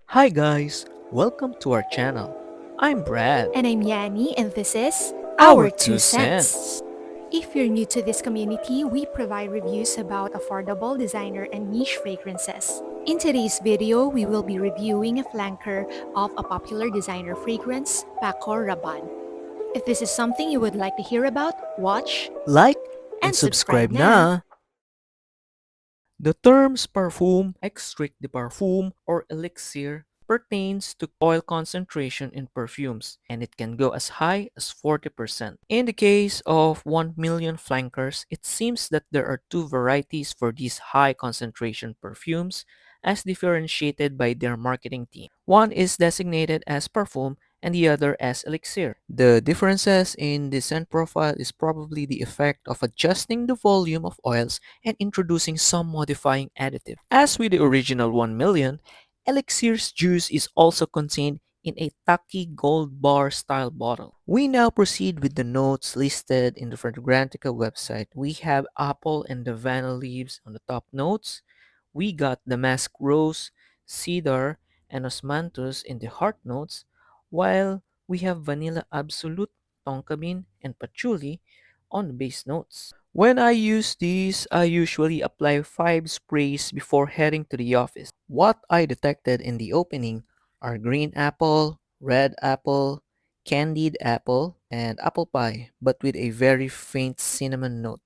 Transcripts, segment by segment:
Hi guys, welcome to our channel. I'm Brad. And I'm Yani, and this is Our Our two Two Cents. cents. If you're new to this community, we provide reviews about affordable designer and niche fragrances. In today's video, we will be reviewing a flanker of a popular designer fragrance, Paco Rabanne. If this is something you would like to hear about, watch Like and and subscribe subscribe na! na. The terms parfum, extrait de parfum, or elixir pertains to oil concentration in perfumes, and it can go as high as 40%. In the case of 1 million flankers, it seems that there are two varieties for these high concentration perfumes as differentiated by their marketing team. One is designated as parfum and the other as elixir. The differences in the scent profile is probably the effect of adjusting the volume of oils and introducing some modifying additive. As with the original 1 million, Elixir's juice is also contained in a tacky gold bar style bottle. We now proceed with the notes listed in the Fragrantica website. We have apple and the vanilla leaves on the top notes. We got damask rose, cedar, and osmanthus in the heart notes, while we have vanilla absolute, tonka bean, and patchouli on the base notes. When I use these, I usually apply 5 sprays before heading to the office. What I detected in the opening are green apple, red apple, candied apple, and apple pie, but with a very faint cinnamon note.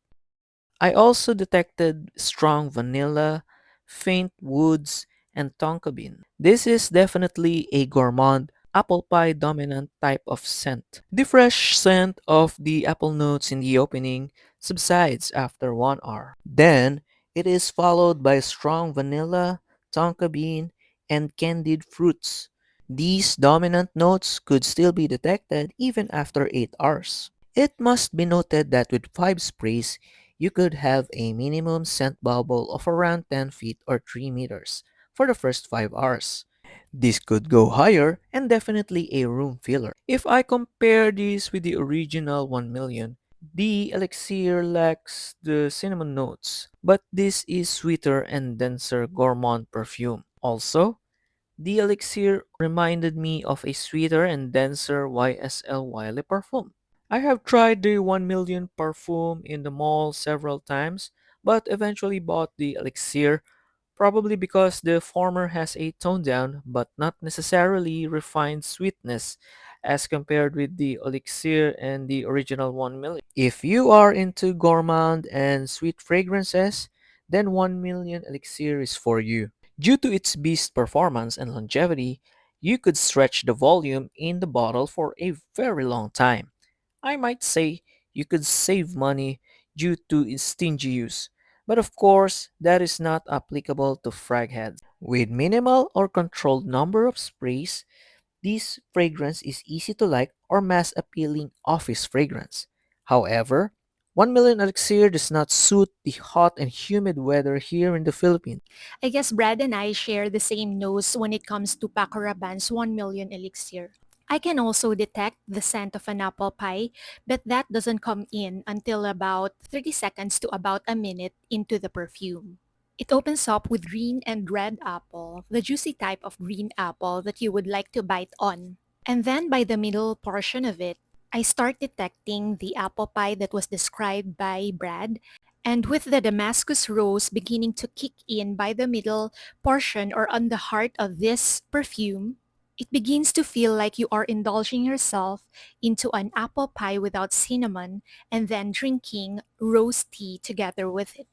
I also detected strong vanilla, faint woods, and tonka bean. This is definitely a gourmand apple pie dominant type of scent. The fresh scent of the apple notes in the opening subsides after 1 hour. Then it is followed by strong vanilla, tonka bean, and candied fruits. These dominant notes could still be detected even after 8 hours. It must be noted that with 5 sprays, you could have a minimum scent bubble of around 10 feet or 3 meters for the first 5 hours. This could go higher and definitely a room filler. If I compare this with the original 1 million, the elixir lacks the cinnamon notes, but this is sweeter and denser gourmand perfume. Also, the elixir reminded me of a sweeter and denser YSL Y Le Parfum. I have tried the 1 million perfume in the mall several times, but eventually bought the elixir, probably because the former has a toned down but not necessarily refined sweetness as compared with the elixir and the original 1 million. If you are into gourmand and sweet fragrances, then 1 million elixir is for you. Due to its beast performance and longevity, you could stretch the volume in the bottle for a very long time. I might say you could save money due to its stingy use, but of course, that is not applicable to frag heads. With minimal or controlled number of sprays, this fragrance is easy to like or mass appealing office fragrance. However, 1 million elixir does not suit the hot and humid weather here in the Philippines. I guess Brad and I share the same nose when it comes to Paco Rabanne's 1 million elixir. I can also detect the scent of an apple pie, but that doesn't come in until about 30 seconds to about a minute into the perfume. It opens up with green and red apple, the juicy type of green apple that you would like to bite on. And then by the middle portion of it, I start detecting the apple pie that was described by Brad, and with the Damascus rose beginning to kick in by the middle portion or on the heart of this perfume, it begins to feel like you are indulging yourself into an apple pie without cinnamon and then drinking rose tea together with it.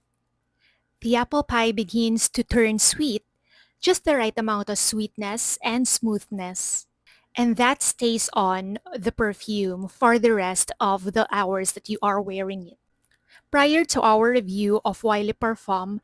The apple pie begins to turn sweet, just the right amount of sweetness and smoothness. And that stays on the perfume for the rest of the hours that you are wearing it. Prior to our review of Y Le Parfum,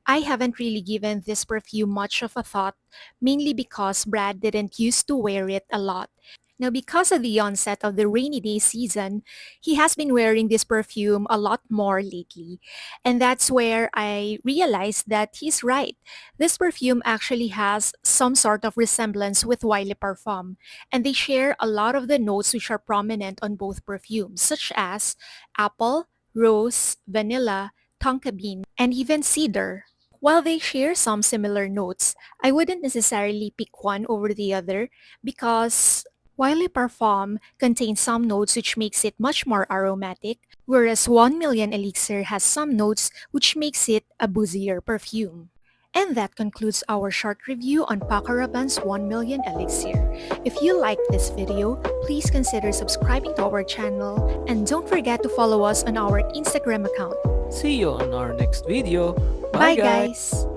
I haven't really given this perfume much of a thought, mainly because Brad didn't used to wear it a lot. Now, because of the onset of the rainy day season, he has been wearing this perfume a lot more lately. And that's where I realized that he's right. This perfume actually has some sort of resemblance with Y Le Parfum, and they share a lot of the notes which are prominent on both perfumes, such as apple, rose, vanilla, tonka bean, and even cedar. While they share some similar notes, I wouldn't necessarily pick one over the other because Y Le Parfum contains some notes which makes it much more aromatic, whereas 1 Million Elixir has some notes which makes it a boozier perfume. And that concludes our short review on Paco Rabanne's 1 Million Elixir. If you liked this video, please consider subscribing to our channel and don't forget to follow us on our Instagram account. See you on our next video. Bye Bye guys! guys!